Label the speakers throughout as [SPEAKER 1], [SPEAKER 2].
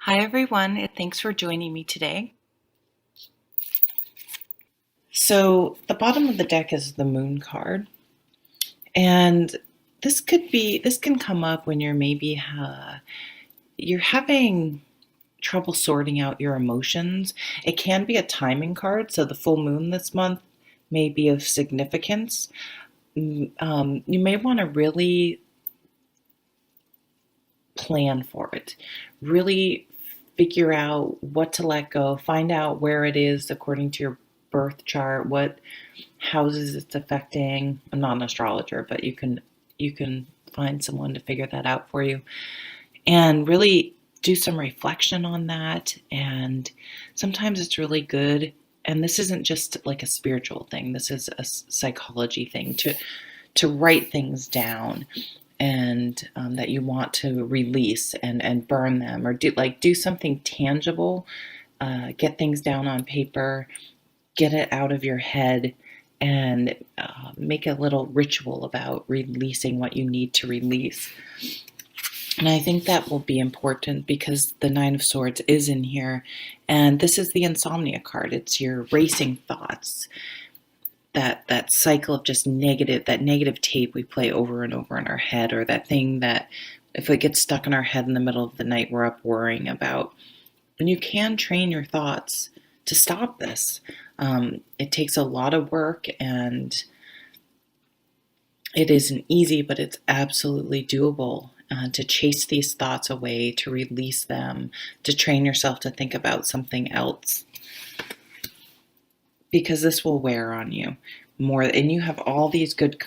[SPEAKER 1] Hi, everyone, and thanks for joining me today. So, the bottom of the deck is the Moon card, and this can come up when you're having trouble sorting out your emotions. It can be a timing card, so the full moon this month may be of significance. You may want to really plan for it, really figure out what to let go, find out where it is according to your birth chart, what houses it's affecting. I'm not an astrologer, but you can find someone to figure that out for you and really do some reflection on that. And sometimes it's really good, and this isn't just like a spiritual thing, this is a psychology thing, to write things down and that you want to release and burn them, or do something tangible. Get things down on paper, get it out of your head, and make a little ritual about releasing what you need to release. And I think that will be important because the Nine of Swords is in here, and this is the insomnia card. It's your racing thoughts, that cycle of just that negative tape we play over and over in our head, or that thing that if it gets stuck in our head in the middle of the night, we're up worrying about. And you can train your thoughts to stop this. It takes a lot of work, and it isn't easy, but it's absolutely doable. To chase these thoughts away, to release them, to train yourself to think about something else, because this will wear on you more. And you have all these good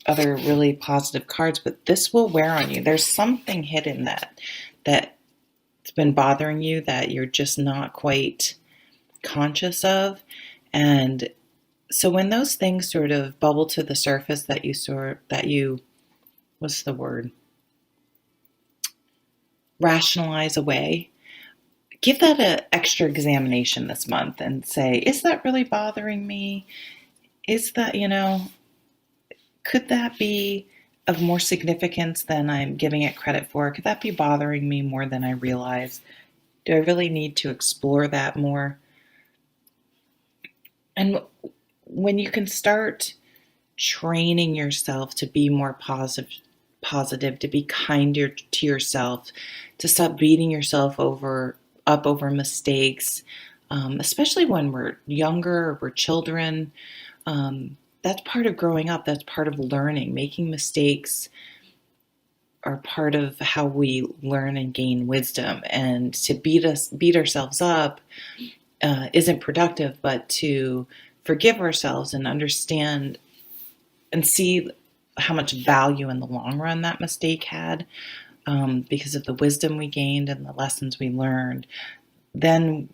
[SPEAKER 1] other really positive cards, but this will wear on you. There's something hidden that's been bothering you that you're just not quite conscious of. And so when those things sort of bubble to the surface, what's the word, rationalize away, give that an extra examination this month and say, is that really bothering me? Is that, could that be of more significance than I'm giving it credit for? Could that be bothering me more than I realize? Do I really need to explore that more? And when you can start training yourself to be more positive, to be kinder to yourself, to stop beating yourself up over mistakes, especially when we're younger or we're children. That's part of growing up. That's part of learning. Making mistakes are part of how we learn and gain wisdom. And to beat ourselves up isn't productive, but to forgive ourselves and understand and see how much value in the long run that mistake had, because of the wisdom we gained and the lessons we learned, then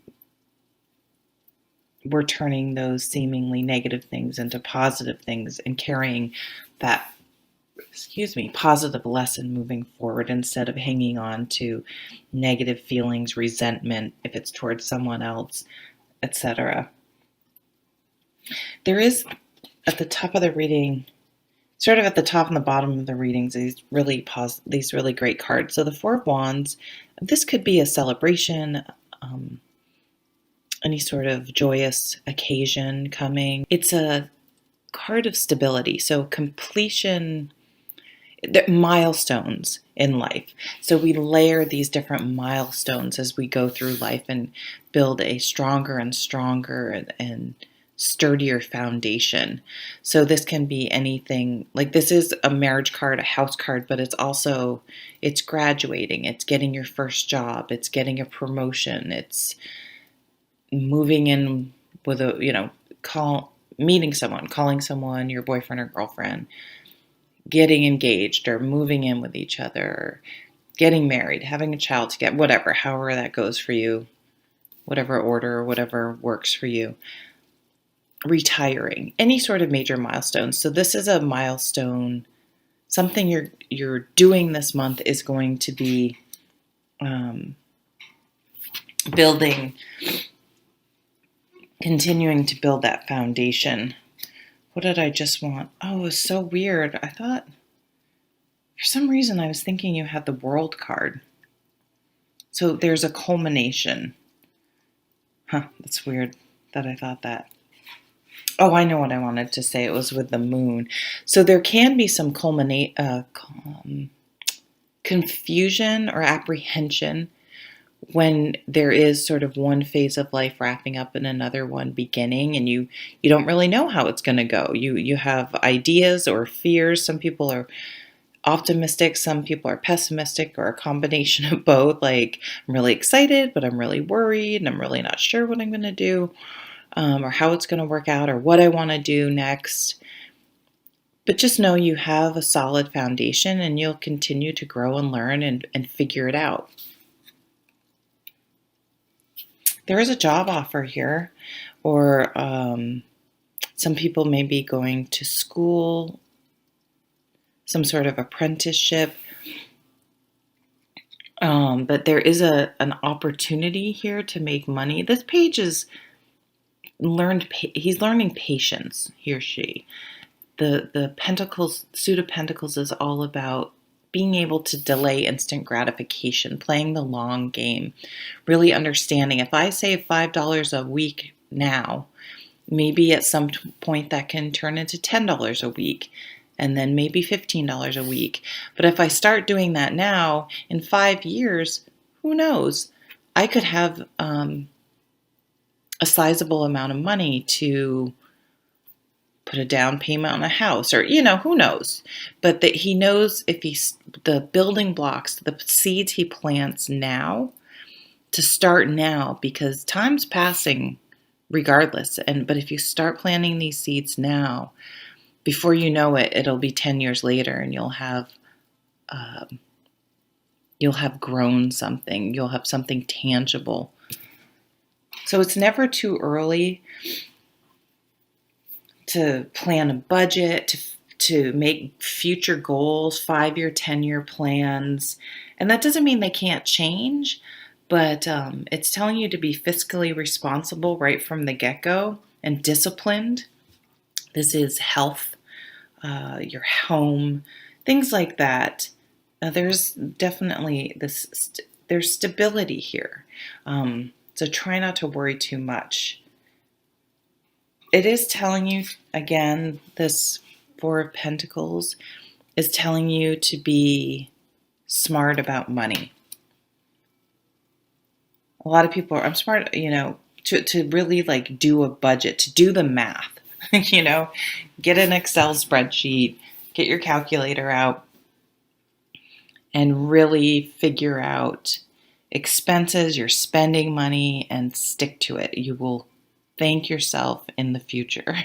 [SPEAKER 1] we're turning those seemingly negative things into positive things and carrying that, positive lesson moving forward instead of hanging on to negative feelings, resentment, if it's towards someone else, etc. There is at the top of the reading, sort of at the top and the bottom of the readings, these really great cards. So the Four of Wands, this could be a celebration, any sort of joyous occasion coming. It's a card of stability, so completion, milestones in life. So we layer these different milestones as we go through life and build a stronger and stronger and sturdier foundation. So this can be anything, like this is a marriage card, a house card, but it's graduating, it's getting your first job, it's getting a promotion, it's moving in with meeting someone, calling someone your boyfriend or girlfriend, getting engaged or moving in with each other, or getting married, having a child together, whatever, however that goes for you, whatever order, whatever works for you. Retiring, any sort of major milestones. So this is a milestone. Something you're doing this month is going to be continuing to build that foundation. What did I just want? Oh, it was so weird. I thought, for some reason, I was thinking you had the World card. So there's a culmination. That's weird that I thought that. Oh, I know what I wanted to say. It was with the moon. So there can be some confusion or apprehension when there is sort of one phase of life wrapping up and another one beginning, and you don't really know how it's going to go. You have ideas or fears. Some people are optimistic, some people are pessimistic, or a combination of both. Like, I'm really excited, but I'm really worried, and I'm really not sure what I'm going to do, or how it's going to work out, or what I want to do next. But just know you have a solid foundation, and you'll continue to grow and learn and figure it out. There is a job offer here, or some people may be going to school, some sort of apprenticeship. But there is an opportunity here to make money. This page is he's learning patience, he or she. The Pentacles, suit of Pentacles is all about being able to delay instant gratification, playing the long game, really understanding if I save $5 a week now, maybe at some point that can turn into $10 a week, and then maybe $15 a week. But if I start doing that now, in 5 years, who knows? I could have a sizable amount of money to put a down payment on a house, or, who knows? But that he knows if the building blocks, the seeds he plants now, to start now, because time's passing regardless. But if you start planting these seeds now, before you know it, it'll be 10 years later, and you'll have grown something. You'll have something tangible. So it's never too early to plan a budget, to make future goals, 5-year, 10-year plans. And that doesn't mean they can't change, but it's telling you to be fiscally responsible right from the get-go and disciplined. This is health, your home, things like that. There's definitely there's stability here. So try not to worry too much. It is telling you, again, this Four of Pentacles is telling you to be smart about money. A lot of people are, I'm smart, to really like do a budget, to do the math, get an Excel spreadsheet, get your calculator out, and really figure out expenses, your spending money, and stick to it. You will thank yourself in the future.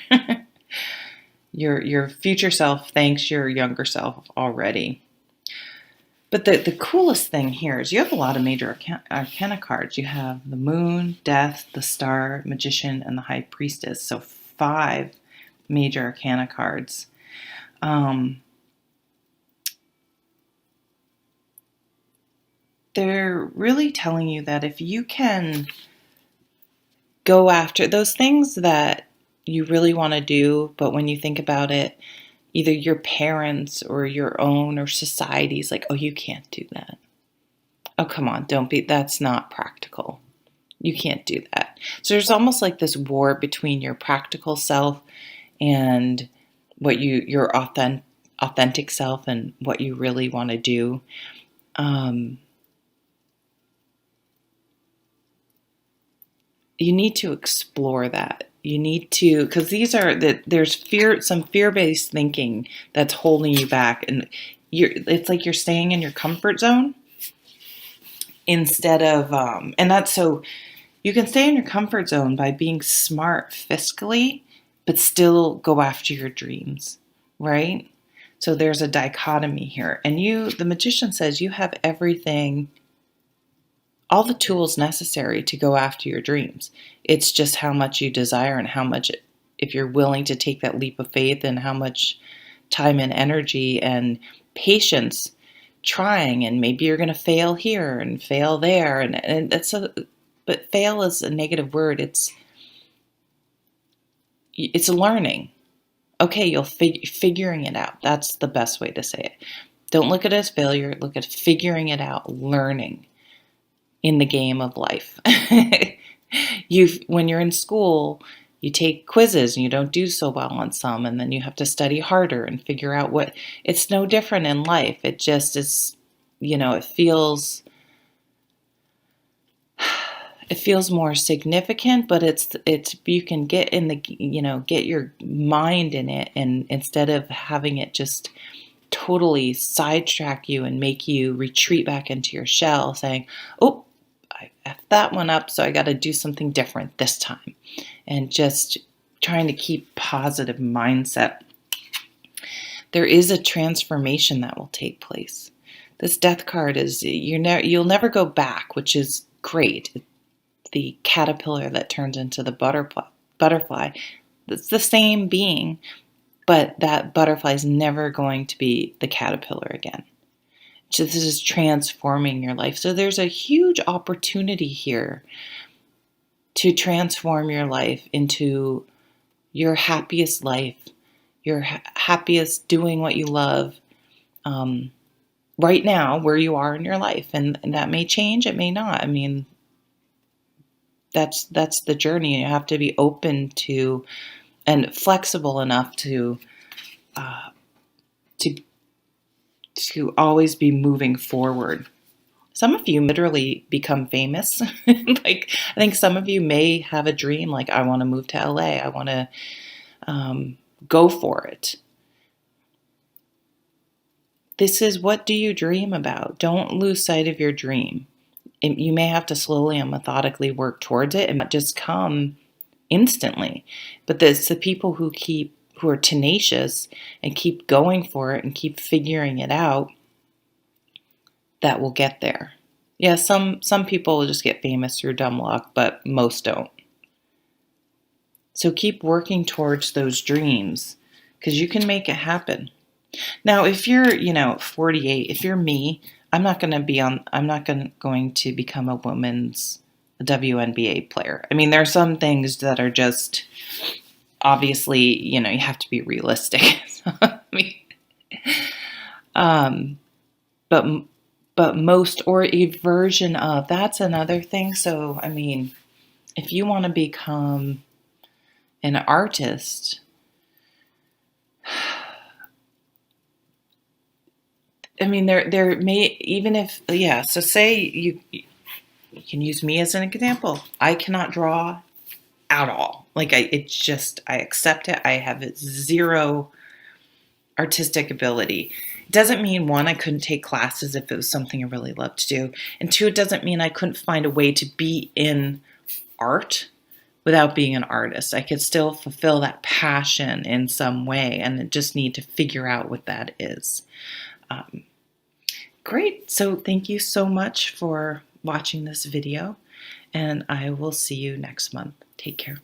[SPEAKER 1] Your future self thanks your younger self already. But the coolest thing here is you have a lot of major arcana cards. You have the Moon, Death, the Star, Magician, and the High Priestess. So 5 major arcana cards. They're really telling you that if you can go after those things that you really want to do, but when you think about it, either your parents or your own or society's like, oh, you can't do that. Oh, come on, that's not practical. You can't do that. So there's almost like this war between your practical self and what your authentic self and what you really want to do. You need to explore that. You need to, because there's some fear-based thinking that's holding you back, and it's like you're staying in your comfort zone instead of, and that's so you can stay in your comfort zone by being smart fiscally, but still go after your dreams, right? So there's a dichotomy here, and the Magician says you have everything, all the tools necessary to go after your dreams. It's just how much you desire and how much, if you're willing to take that leap of faith, and how much time and energy and patience trying. And maybe you're going to fail here and fail there. And but fail is a negative word. It's learning. Okay, you'll figuring it out. That's the best way to say it. Don't look at it as failure. Look at figuring it out, learning. in the game of life. When you're in school, you take quizzes and you don't do so well on some, and then you have to study harder and figure out what. It's no different in life. It just is, it feels more significant, but it's you can get in the, get your mind in it, and instead of having it just totally sidetrack you and make you retreat back into your shell saying, oh, I effed that one up, so I got to do something different this time. And just trying to keep positive mindset. There is a transformation that will take place. This death card is, you'll never go back, which is great. The caterpillar that turns into the butterfly. It's the same being, but that butterfly is never going to be the caterpillar again. So this is transforming your life. So there's a huge opportunity here to transform your life into your happiest life, your happiest doing what you love right now where you are in your life. And that may change, it may not. I mean, that's the journey. You have to be open to and flexible enough to always be moving forward. Some of you literally become famous. Like, I think some of you may have a dream, like, I want to move to LA. I want to go for it. This is, what do you dream about? Don't lose sight of your dream. You may have to slowly and methodically work towards it and not just come instantly. But it's the people who are tenacious and keep going for it and keep figuring it out that will get there. Yeah, some people will just get famous through dumb luck, but most don't. So keep working towards those dreams, because you can make it happen. Now, if you're, 48, if you're me, I'm not going to become a women's WNBA player. I mean, there are some things that are just, obviously, you have to be realistic. I mean, but most, or a version of, that's another thing. So, I mean, if you want to become an artist, I mean, there may, even if, yeah, so say you can use me as an example. I cannot draw at all. Like, I accept it. I have zero artistic ability. It doesn't mean, one, I couldn't take classes if it was something I really loved to do. And two, it doesn't mean I couldn't find a way to be in art without being an artist. I could still fulfill that passion in some way, and I just need to figure out what that is. Great. So thank you so much for watching this video, and I will see you next month. Take care.